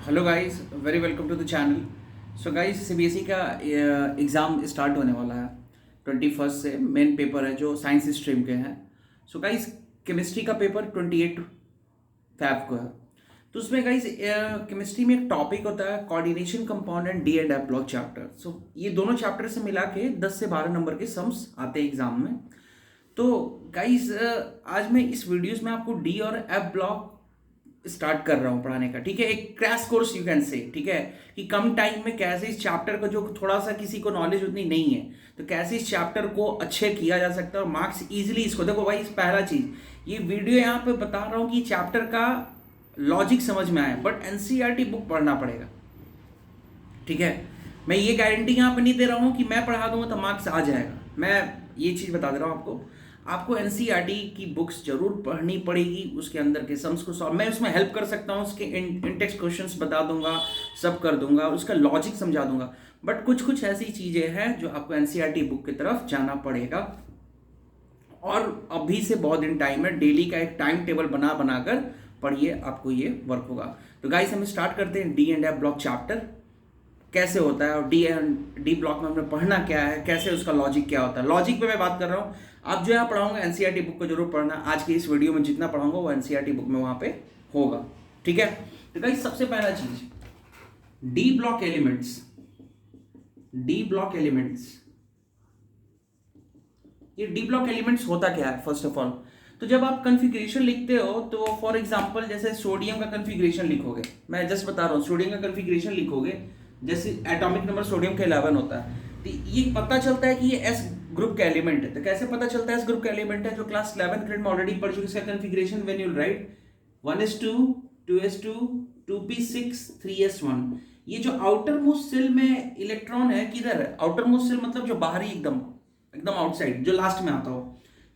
Hello guys, very welcome to the channel. So guys, CBSE का exam start होने वाला है 21 से। मेन पेपर है जो साइंस स्ट्रीम के हैं। सो गाइस, केमिस्ट्री का पेपर 28 फैब को है। तो उसमें गाइस केमिस्ट्री में एक टॉपिक होता है coordination compound and D and F block chapter. So ये दोनों चैप्टर से मिला के 10 से 12 नंबर के सम्स आते हैं एग्जाम में। तो गाइस, आज मैं इस वीडियोस में आपको डी और एफ ब्लॉक स्टार्ट कर रहा हूँ पढ़ाने का। ठीक है, एक crash course you can say. ठीक है, कि कम टाइम में कैसे इस चैप्टर को, जो थोड़ा सा किसी को नॉलेज उतनी नहीं है, तो कैसे इस चैप्टर को अच्छे किया जा सकता है और मार्क्स इजीली इसको। देखो भाई, पहला चीज ये वीडियो यहाँ पे बता रहा हूँ कि चैप्टर का लॉजिक समझ में आए, बट एनसीईआरटी बुक पढ़ना पड़ेगा। ठीक है, मैं ये गारंटी यहाँ पे नहीं दे रहा हूँ कि मैं पढ़ा दूंगा तो मार्क्स आ जाएगा। मैं ये चीज़ बता दे रहा हूँ आपको एनसीईआरटी की बुक्स जरूर पढ़नी पड़ेगी। उसके अंदर के सम्स को सॉल्व मैं उसमें हेल्प कर सकता हूँ, उसके इन-टेक्स्ट क्वेश्चंस बता दूंगा, सब कर दूंगा, उसका लॉजिक समझा दूंगा। बट कुछ कुछ ऐसी चीज़ें हैं जो आपको एनसीईआरटी बुक की तरफ जाना पड़ेगा। और अभी से बहुत दिन टाइम है, डेली का एक टाइम टेबल बना बनाकर पढ़िए, आपको ये वर्क होगा। तो गाइस, हम स्टार्ट करते हैं D and F block chapter कैसे होता है, और डी ब्लॉक में हमने पढ़ना क्या है, कैसे उसका लॉजिक क्या होता है। लॉजिक पे मैं बात कर रहा हूँ। आप जो यहाँ पढ़ाऊंगा एनसीईआरटी बुक को जरूर पढ़ना। आज के इस वीडियो में जितना पढ़ाऊंगा वो एनसीईआरटी बुक में वहां पे होगा। ठीक है, तो गाइस सबसे पहला चीज D block elements. D block elements, ये डी ब्लॉक एलिमेंट्स होता क्या है फर्स्ट ऑफ ऑल। तो जब आप कॉन्फ़िगरेशन लिखते हो, तो फॉर एग्जांपल जैसे सोडियम का कॉन्फ़िगरेशन लिखोगे, मैं जस्ट बता रहा हूँ, सोडियम का कॉन्फ़िगरेशन लिखोगे, जैसे एटॉमिक नंबर सोडियम का 11 होता है, तो ये पता चलता है कि ये एस ग्रुप का एलिमेंट है। तो कैसे पता चलता है एस ग्रुप का एलिमेंट है? जो क्लास 11 ग्रेड में ऑलरेडी पढ़ चुके, इसका configuration when you right 1s2 2s2 2p6 3s1। ये जो आउटर मोस्ट सेल में इलेक्ट्रॉन है, किधर है? आउटर मोस्ट सेल मतलब जो बाहरी एकदम एकदम आउटसाइड, जो लास्ट में आता हो।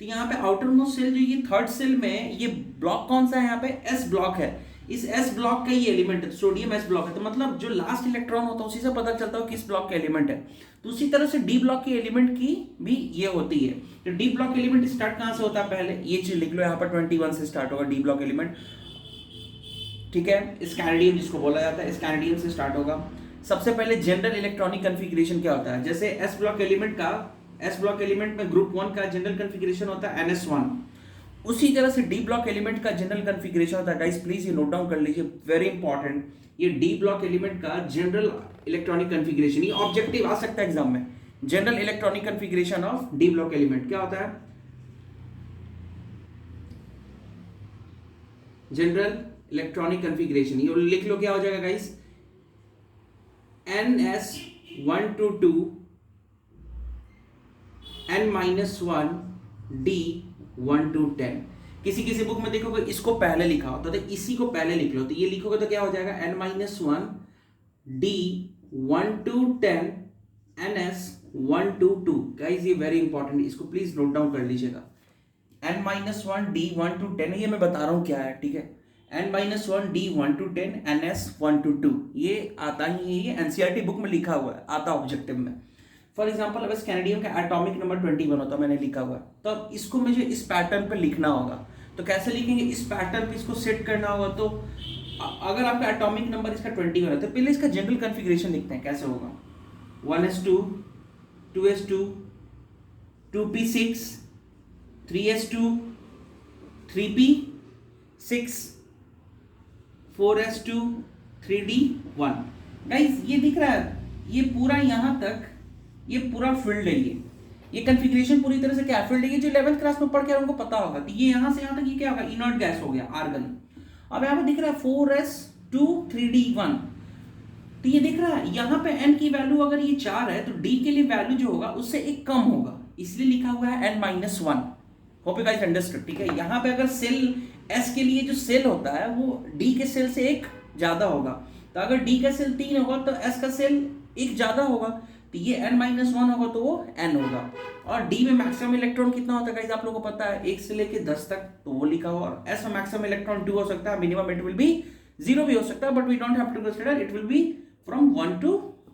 तो यहाँ पे आउटर मोस्ट सेल जो ये थर्ड सेल में, ये ब्लॉक कौन सा है? यहाँ पे एस ब्लॉक है। इस एस ब्लॉक का ये एलिमेंट है, सोडियम एस ब्लॉक है। तो मतलब जो लास्ट इलेक्ट्रॉन होता है उसी से पता चलता है किस ब्लॉक का एलिमेंट है। तो उसी तरह से डी ब्लॉक के एलिमेंट की भी ये होती है। तो डी ब्लॉक एलिमेंट स्टार्ट कहां से होता है? पहले ये चीज लिख लो, यहाँ पर 21 से स्टार्ट होगा डी ब्लॉक एलिमेंट। ठीक है, स्कैंडियम जिसको बोला जाता है, स्कैंडियम से स्टार्ट होगा। सबसे पहले जनरल इलेक्ट्रॉनिक कॉन्फ़िगरेशन क्या होता है? जैसे एस ब्लॉक एलिमेंट का, एस ब्लॉक एलिमेंट में ग्रुप 1 का जनरल कॉन्फ़िगरेशन होता है NS1। उसी तरह से डी ब्लॉक एलिमेंट का जनरल कॉन्फ़िगरेशन होता है। गाइस प्लीज ये नोट डाउन कर लीजिए, वेरी इंपॉर्टेंट। ये डी ब्लॉक एलिमेंट का जनरल इलेक्ट्रॉनिक कॉन्फ़िगरेशन, ये ऑब्जेक्टिव आ सकता है एग्जाम में। General electronic configuration of D block element क्या होता है? जनरल इलेक्ट्रॉनिक कॉन्फ़िगरेशन, ये लिख लो, क्या हो जाएगा guys? NS122 N-1 D1 to 10। किसी किसी बुक में देखोगे इसको पहले लिखा होता है, तो इसी को पहले लिख लो। तो ये लिखोगे तो क्या हो जाएगा? N-1 D1 to 10 NS1 to 2। Guys ये वेरी इंपॉर्टेंट, इसको प्लीज नोट डाउन कर लीजिएगा। N-1 D1 to 10, ये मैं बता रहा हूं क्या है। ठीक है, N-1 D1 to 10 NS1 to 2, ये आता ही है, ये एनसीईआरटी बुक में लिखा हुआ है, आता ऑब्जेक्टिव में। फॉर एग्जाम्पल अब कैनेडियम का एटॉमिक नंबर 21 होता है, मैंने लिखा हुआ है, तो अब इसको मुझे इस पैटर्न पे लिखना होगा। तो कैसे लिखेंगे? इस पैटर्न पे इसको सेट करना होगा। तो अगर आपका एटॉमिक नंबर इसका 21 है, तो पहले इसका जनरल कॉन्फ़िगरेशन लिखते हैं, कैसे होगा? 1s2 2s2 2p6 3s2 3p6 4s2 3d1। Guys ये दिख रहा है, ये पूरा यहां तक, ये पूरा फील्ड है। ये कॉन्फ़िगरेशन पूरी तरह से क्या फील्ड है? ये जो 11th क्लास में पढ़ के उनको पता होगा। तो ये यहां से यहां तक ये क्या होगा? इनर्ट गैस हो गया, आर्गन। अब यहां पे दिख रहा है 4s2 3d1। तो ये दिख रहा है यहां पे n की वैल्यू अगर ये 4 है, तो d के लिए वैल्यू जो होगा उससे एक कम होगा, इसलिए लिखा हुआ है N-1। Hope you guys understood. ठीक है, यहां पे अगर सेल s के लिए जो सेल होता है वो d के सेल से एक ज्यादा होगा। तो अगर d का सेल 3 होगा तो s का सेल एक ज्यादा होगा, तो ये N-1 होगा तो वो n होगा। और D में मैक्सिमम इलेक्ट्रॉन कितना होता है गाइस? आप लोगों को पता है, 1 से लेके 10 तक, तो वो लिखा हुआ। और S में मैक्सिमम इलेक्ट्रॉन 2 हो सकता है, मिनिमम इट विल बी 0 भी हो सकता है, but we don't have to consider, it will be from 1 to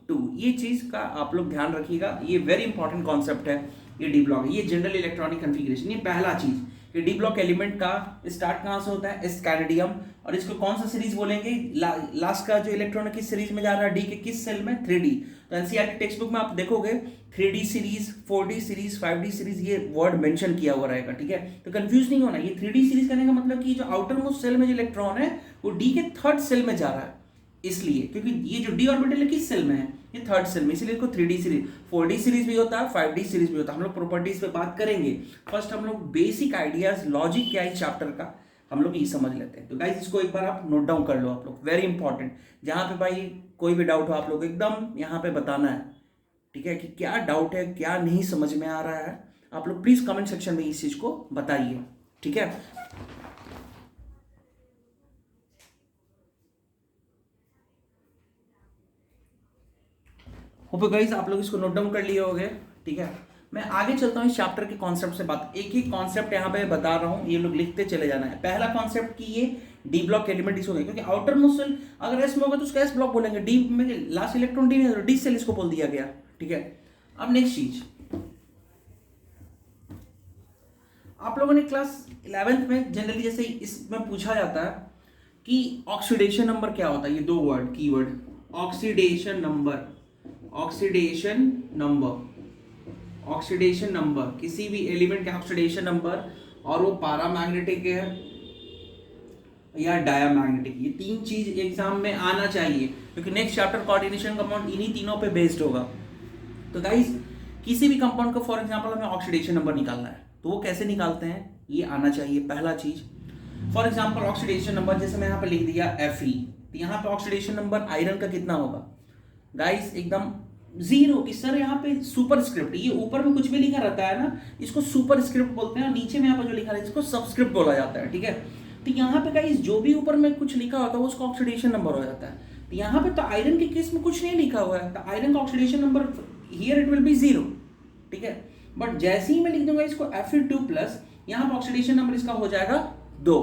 2। ये चीज का आप लोग ध्यान रखिएगा, ये वेरी इंपॉर्टेंट कॉन्सेप्ट है। ये डी ब्लॉक, ये जनरल इलेक्ट्रॉनिक कॉन्फ़िगरेशन, ये पहला चीज कि डी ब्लॉक एलिमेंट का स्टार्ट कहाँ से होता है, स्कैंडियम, और इसको कौन सा सीरीज बोलेंगे, लास्ट का जो इलेक्ट्रॉन किस सीरीज में जा रहा है, डी के किस सेल में, 3D। तो एनसीईआरटी टेक्स्ट बुक में आप देखोगे 3D series, 4D series, 5D series, ये वर्ड मेंशन किया हुआ रहेगा, ठीक है। तो कंफ्यूज नहीं होना, ये 3D सीरीज करने का मतलब कि जो आउटर मोस्ट सेल में जो इलेक्ट्रॉन है वो डी के थर्ड सेल में जा रहा है, इसलिए क्योंकि ये जो डी ऑर्बिटल है किस सेल में है, ये थर्ड सेल में, इसलिए इसको 3D सीरीज, 4D सीरीज भी होता है, 5D सीरीज भी होता है। हम लोग प्रॉपर्टीज पे बात करेंगे, फर्स्ट हम लोग बेसिक आइडियाज, लॉजिक क्या है इस चैप्टर का हम लोग ये समझ लेते हैं। तो गाइस इसको एक बार आप नोट डाउन कर लो, आप लोग, वेरी इंपॉर्टेंट। जहां पे भाई कोई भी डाउट हो आप लोग एकदम यहाँ पे बताना है, ठीक है, कि क्या डाउट है, क्या नहीं समझ में आ रहा है, आप लोग प्लीज कमेंट सेक्शन में इस चीज को बताइए, ठीक है। होप गाइस आप लोग इसको नोट डाउन कर लिए होंगे, ठीक है। मैं आगे चलता हूँ इस चैप्टर के कॉन्सेप्ट से बात, एक ही कॉन्सेप्ट यहाँ पे बता रहा हूँ, ये लोग लिखते चले जाना है। पहला कॉन्सेप्ट की ये डी ब्लॉक एलिमेंट इस होगा, क्योंकि आउटर मोस्ट सेल अगर एस में होगा तो उसका एस ब्लॉक बोलेंगे, डी में लास्ट इलेक्ट्रॉन डी में, डी सेल इसको बोल दिया गया, ठीक है। अब नेक्स्ट चीज, आप लोगों ने क्लास 11th में जनरली जैसे इसमें पूछा जाता है कि ऑक्सीडेशन नंबर क्या होता है, ये दो word keyword, oxidation number, oxidation number, oxidation number, किसी भी एलिमेंट का ऑक्सीडेशन नंबर, और वो पैरामैग्नेटिक है या डायमैग्नेटिक, ये तीन चीज एग्जाम में आना चाहिए, क्योंकि नेक्स्ट चैप्टर कोऑर्डिनेशन कंपाउंड इन्हीं तीनों पे बेस्ड होगा। तो गाइस किसी भी कंपाउंड का फॉर एग्जांपल हमें ऑक्सीडेशन नंबर निकालना है, तो वो कैसे निकालते हैं, ये आना चाहिए पहला चीज। फॉर एग्जांपल ऑक्सीडेशन नंबर, जैसे मैं यहाँ पे लिख दिया Fe, तो यहाँ पे ऑक्सीडेशन नंबर आयरन का कितना होगा गाइस, एकदम जीरो। कि सर यहाँ पे सुपर स्क्रिप्ट, ये ऊपर में कुछ भी लिखा रहता है ना, इसको सुपर स्क्रिप्ट बोलते हैं, और नीचे में यहाँ पर जो लिखा है इसको सबस्क्रिप्ट बोला जाता है, ठीक है। तो यहाँ पे गाइस जो भी ऊपर में कुछ लिखा होता है वो उसका ऑक्सीडेशन नंबर हो जाता है। तो यहाँ पे तो आयरन के केस में कुछ नहीं लिखा हुआ है, तो आयरन का oxidation number here it will B 0, ठीक है। बट जैसे ही मैं लिख दूंगा इसको Fe2+, यहाँ पर ऑक्सीडेशन नंबर इसका हो जाएगा 2,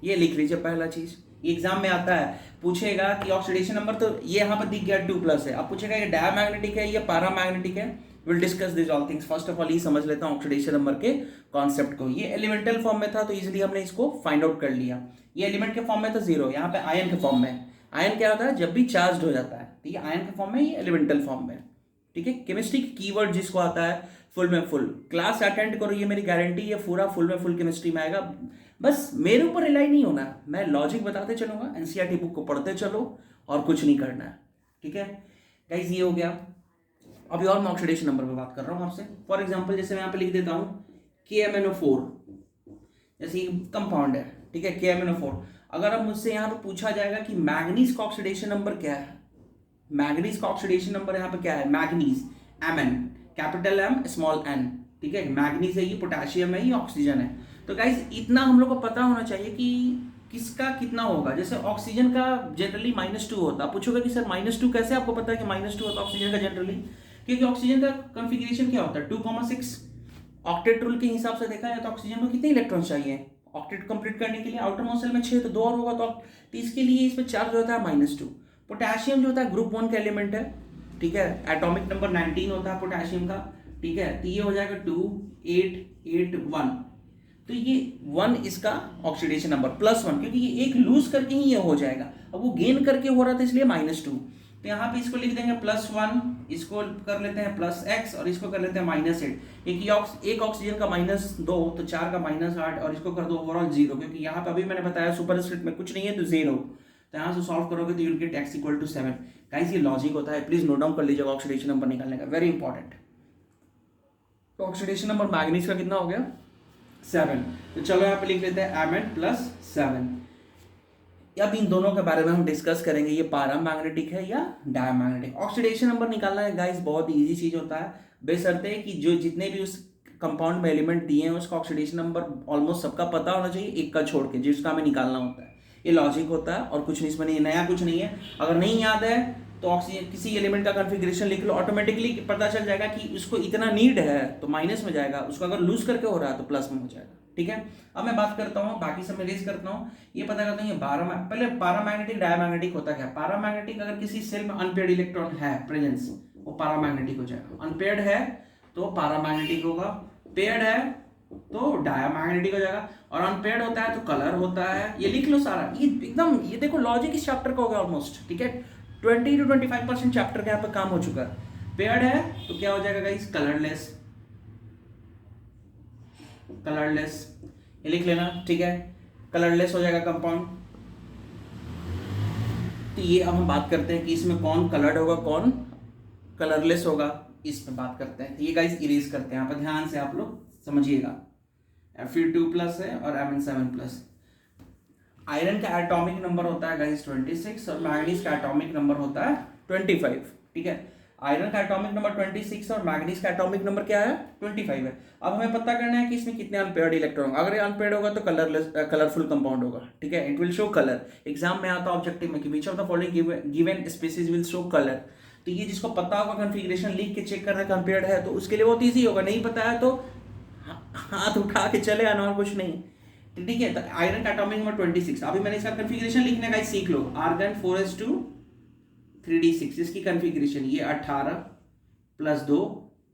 ये लिख लीजिए पहला चीज। एग्जाम में आता है, पूछेगा कि ऑक्सीडेशन नंबर, तो ये यहाँ पर दिख गया 2+ है, अब पूछेगा ये डायमैग्नेटिक है या पैरामैग्नेटिक है, will discuss this all things. First of all ये समझ लेता हूँ ऑक्सीडेशन नंबर के कॉन्सेप्ट को। ये एलिमेंटल फॉर्म में था तो इजीली हमने इसको फाइंड आउट कर लिया। ये एलिमेंट के फॉर्म में था 0, यहाँ पे आयन के फॉर्म में। आयन क्या होता है, जब भी चार्ज हो जाता है, तो ये आयन के फॉर्म में, ये एलिमेंटल फॉर्म में, ठीक है। केमिस्ट्री कीवर्ड जिसको आता है फुल में फुल, क्लास अटेंड करो, ये मेरी गारंटी, ये पूरा फुल में फुल केमिस्ट्री में आएगा। बस मेरे ऊपर रिलाई नहीं होना, मैं लॉजिक बताते चलूंगा, एनसीईआरटी बुक को पढ़ते चलो, और कुछ नहीं करना है, ठीक है गाइस। ये हो गया। अभी और मैं ऑक्सीडेशन नंबर पे बात कर रहा हूँ आपसे। फॉर एग्जांपल जैसे मैं यहाँ पे लिख देता हूँ KMnO4, जैसे ये कंपाउंड है, ठीक है, KMnO4। अगर अब मुझसे यहाँ पे पूछा जाएगा कि मैग्नीज का ऑक्सीडेशन नंबर क्या है, मैग्नीज का ऑक्सीडेशन नंबर यहाँ पे क्या है, manganese Mn, capital M small n, ठीक है। मैग्नीज है, ये पोटेशियम है, ये ऑक्सीजन है। तो गाइस इतना हम लोग को पता होना चाहिए कि किसका कितना होगा। जैसे ऑक्सीजन का जनरली -2 होता है, पूछोगे कि सर -2 कैसे आपको पता है कि -2 होता है ऑक्सीजन का जनरली, क्योंकि ऑक्सीजन का कॉन्फ़िगरेशन क्या होता है, 2,6। ऑक्टेट रूल के हिसाब से देखा जाए तो ऑक्सीजन को कितने इलेक्ट्रॉन चाहिए ऑक्टेट कंप्लीट करने के लिए, आउटर मोस्ट शेल में 6, तो 2 और होगा, तो इसके लिए इस पर चार्ज होता है -2। पोटेशियम जो होता है ग्रुप 1 का एलिमेंट है, ठीक है, एटॉमिक नंबर 19 होता है पोटेशियम का, ठीक है। तो ये हो जाएगा 2, 8, 8, 1, तो ये 1 इसका ऑक्सीडेशन नंबर, +1, क्योंकि ये एक लूज करके ही ये हो जाएगा, अब वो गेन करके हो रहा था इसलिए -2। तो यहाँ पे इसको लिख देंगे +1, इसको कर लेते हैं +x, और इसको कर लेते हैं -8। एक ऑक्सीजन का -2, तो 4 का -8, और इसको कर दो ओवरऑल 0, क्योंकि यहाँ पे अभी मैंने बताया सुपरस्क्रिप्ट में कुछ नहीं है तो 0। तो यहाँ से सॉल्व करोगे तो यूल गेट x = 7। गाइस ये लॉजिक होता है, प्लीज नोट डाउन कर लीजिएगा ऑक्सीडेशन नंबर निकालने का, वेरी इंपॉर्टेंट। तो ऑक्सीडेशन नंबर मैग्नीज का कितना हो गया, 7। तो चलो यहाँ पे लिख लेते हैं Mn+7। अब इन दोनों के बारे में हम डिस्कस करेंगे, ये पैरामैग्नेटिक है या डायमैग्नेटिक। ऑक्सीडेशन नंबर निकालना है गाइस बहुत इजी चीज होता है, बेशर्ते कि जो जितने भी उस कंपाउंड में एलिमेंट दिए हैं उसका ऑक्सीडेशन नंबर ऑलमोस्ट सबका पता होना चाहिए, एक का छोड़ के जिसका हमें निकालना होता है। ये लॉजिक होता है और कुछ नहीं, इसमें नहीं नया कुछ नहीं है। अगर नहीं याद है तो ऑक्सीजन किसी एलिमेंट का कॉन्फ़िगरेशन लिख लो, ऑटोमेटिकली पता चल जाएगा कि उसको इतना नीड है तो माइनस में जाएगा, उसको अगर लूज करके हो रहा है तो प्लस में हो जाएगा, ठीक है। अब मैं बात करता हूँ, बाकी सब मैं रेज करता हूँ, ये पता करता हूँ ये पहले पैरामैग्नेटिक डायमैग्नेटिक होता क्या। पैरामैग्नेटिक अगर किसी सेल में अनपेयर्ड इलेक्ट्रॉन है प्रेजेंस, वो पैरामैग्नेटिक हो जाएगा। अनपेयर्ड है तो पैरामैग्नेटिक होगा, पेयर्ड है तो डायामैग्नेटिक हो जाएगा, और अनपेयर्ड होता है तो कलर होता है। ये लिख लो सारा, ये एकदम, ये देखो लॉजिक इस चैप्टर का हो गया ऑलमोस्ट, ठीक है। 20 to 25% चैप्टर का यहाँ पे काम हो चुका है। पेयर्ड है तो क्या हो जाएगा गाइस, कलरलेस, कलरलेस, ये लिख लेना, ठीक है। कलरलेस हो जाएगा कंपाउंड। तो ये अब हम बात करते हैं कि इसमें कौन कलर्ड होगा, कौन कलरलेस होगा, इसमें बात करते हैं। तो ये गाइस इरेज करते हैं यहाँ पर, ध्यान से आप लोग समझिएगा। Fe2+ है और Mn7+। आयरन का एटॉमिक नंबर होता है गाइस 26 और मैग्नीज का एटॉमिक नंबर होता है 25, ठीक है। आयरन का एटॉमिक नंबर 26 और मैग्नीज का एटॉमिक नंबर क्या है, 25 है। अब हमें पता करना है कि इसमें कितने अनपेयर्ड इलेक्ट्रॉन, अगर अनपेयर्ड होगा तो कलरफुल कंपाउंड होगा, ठीक है। It will show colour. Exam में आता है ऑब्जेक्टिव में कि which of the following given species will show colour. तो ये जिसको पता होगा कॉन्फ़िगरेशन लिख के चेक करना अनपेयर्ड है तो उसके लिए बहुत ईजी होगा। नहीं पता है तो हाथ उठा के चले आना, और कुछ नहीं, ठीक है। तो आयरन का एटॉमिक नंबर 26। अभी मैंने इसका कॉन्फ़िगरेशन लिखने का सीख लो। आर्गन 4s2 3d6, इसकी कॉन्फ़िगरेशन ये 18 + 2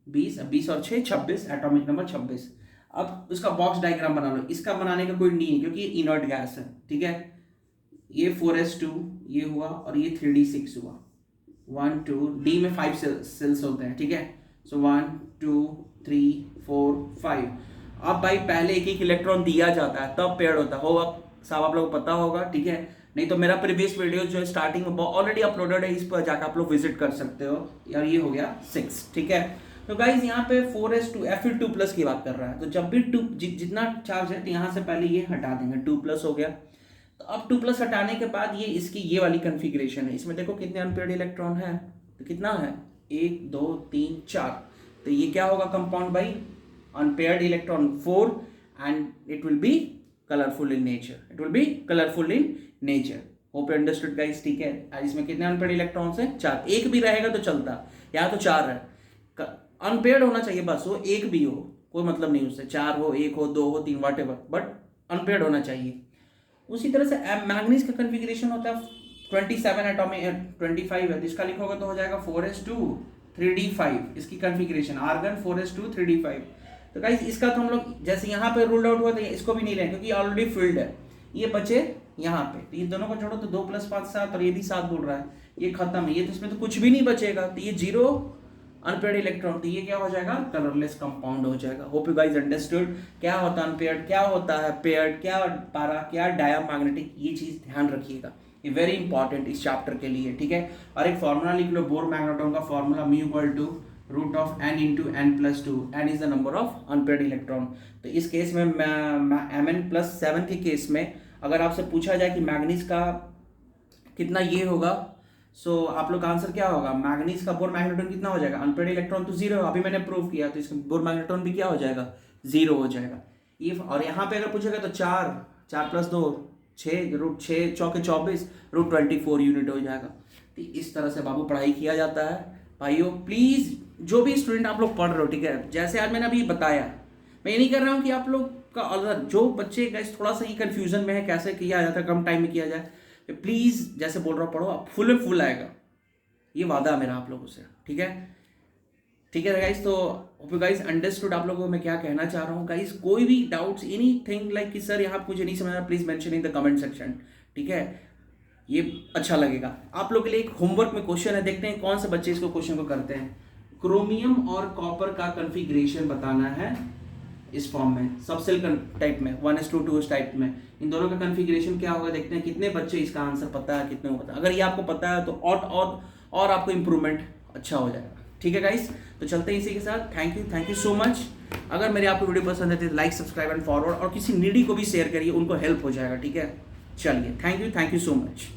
20, 20 और 6 26, एटॉमिक नंबर 26। अब उसका बॉक्स डायग्राम बना लो। इसका बनाने का कोई नहीं है क्योंकि ये इनर्ट गैस है, ठीक है। ये 4s2 ये हुआ और ये 3d6 हुआ। 1 2 डी में 5 सेल्स होते हैं, ठीक है। सो 1 2 3 4 5। अब भाई पहले एक एक इलेक्ट्रॉन दिया जाता है तब पेयर्ड होता है, हो अब साहब आप लोगों को पता होगा, ठीक है। नहीं तो मेरा प्रीवियस वीडियो जो स्टार्टिंग में ऑलरेडी अपलोडेड है, इस पर जाकर आप लोग विजिट कर सकते हो। यार ये हो गया 6, ठीक है। तो गाइज यहाँ पे 4s2 Fe2+ की बात कर रहा है, तो जब भी जितना चार्ज है तो यहाँ से पहले ये हटा देंगे, 2+ हो गया। तो अब 2+ हटाने के बाद ये इसकी ये वाली कॉन्फ़िगरेशन है। इसमें देखो कितने अनपेयर्ड इलेक्ट्रॉन है, तो कितना है 1 2 3 4। तो ये क्या होगा कंपाउंड भाई, unpaired electron 4 and it will be colorful in nature, it will be colorful in nature. hope you understood guys, ठीक है। इसमें कितने unpaired electrons हैं, 4। एक भी रहेगा तो चलता, यहाँ तो 4 है। unpaired होना चाहिए बस, वो एक भी हो कोई मतलब नहीं उससे, 4 हो 1 हो 2 हो 3 whatever, बट unpaired होना चाहिए। उसी तरह से मैग्नीज का कॉन्फ़िगरेशन होता है 27 एटॉमिक 25 है, इसका लिखोगे तो हो जाएगा 4s2 3d5, इसकी कॉन्फ़िगरेशन। Argon 4s2 3d5। तो गाइस इसका तो हम लोग जैसे यहाँ पे रूल्ड आउट हुआ था, इसको भी नहीं लेंगे क्योंकि ऑलरेडी फील्ड है। ये बचे यहाँ पे, तो ये दोनों को जोड़ो तो 2 + 5 7, और ये भी 7 बोल रहा है, ये खत्म है। ये तो इसमें तो कुछ भी नहीं बचेगा, तो ये 0 अनपेयर्ड इलेक्ट्रॉन, तो ये क्या हो जाएगा, कलरलेस कंपाउंड हो जाएगा। होप यू गाइस अंडरस्टूड क्या होता है अनपेयर्ड, क्या होता है पेयर्ड, क्या पारा, क्या डायामैग्नेटिक। ये चीज़ ध्यान रखिएगा, ये वेरी इंपॉर्टेंट इस चैप्टर के लिए, ठीक है। और एक फॉर्मूला लिख लो, बोर मैग्नेट्रॉन का formula μ √n × n+2, n is the number of unpaired electron. तो इस केस में Mn+7 के केस में अगर आपसे पूछा जाए कि मैग्नीज का कितना ये होगा, सो आप लोग का आंसर क्या होगा, मैग्नीज का बोर मैग्नेट्रॉन कितना हो जाएगा, अनपेयर्ड इलेक्ट्रॉन तो 0 है, अभी मैंने प्रूव किया, तो इसका बोर मैग्नेट्रॉन भी क्या हो जाएगा, 0 हो जाएगा। ये और यहाँ पे अगर पूछेगा तो 4 + 2 6 √6 × 24 √24 यूनिट हो जाएगा। तो इस तरह से बाबू पढ़ाई किया जाता है। भाइयों प्लीज़ जो भी स्टूडेंट आप लोग पढ़ रहे हो, ठीक है, जैसे आज मैंने अभी बताया, मैं ये नहीं कर रहा हूँ कि आप लोग का अलग, जो बच्चे गैस थोड़ा सा ही कन्फ्यूजन में है कैसे किया जाता है, कम टाइम में किया जाए, तो प्लीज़ जैसे बोल रहा हूँ पढ़ो, आप फुल आएगा, ये वादा है मेरा आप लोगों से, ठीक है। ठीक है गाइस, तो होप यू गाइस अंडरस्टूड आप लोगों को मैं क्या कहना चाह रहा हूँ। गाइस कोई भी डाउट्स एनीथिंग लाइक कि सर यहाँ मुझे नहीं समझ रहा, please mention in the comment section, ठीक है। ये अच्छा लगेगा आप लोग के लिए। एक होमवर्क में क्वेश्चन है, देखते हैं कौन से बच्चे इसको क्वेश्चन को करते हैं। क्रोमियम और कॉपर का कॉन्फ़िगरेशन बताना है इस फॉर्म में, सबसेल टाइप में, 1s2 2s टाइप में, इन दोनों का कॉन्फ़िगरेशन क्या होगा, देखते हैं कितने बच्चे इसका आंसर पता है, कितने को पता है। अगर ये आपको पता है तो और आपको इम्प्रूवमेंट अच्छा हो जाएगा, ठीक है गाइस। तो चलते हैं इसी के साथ, थैंक यू सो मच। अगर मेरी आपको वीडियो पसंद है तो लाइक सब्सक्राइब एंड फॉरवर्ड, और किसी नीडी को भी शेयर करिए, उनको हेल्प हो जाएगा, ठीक है। चलिए थैंक यू सो मच।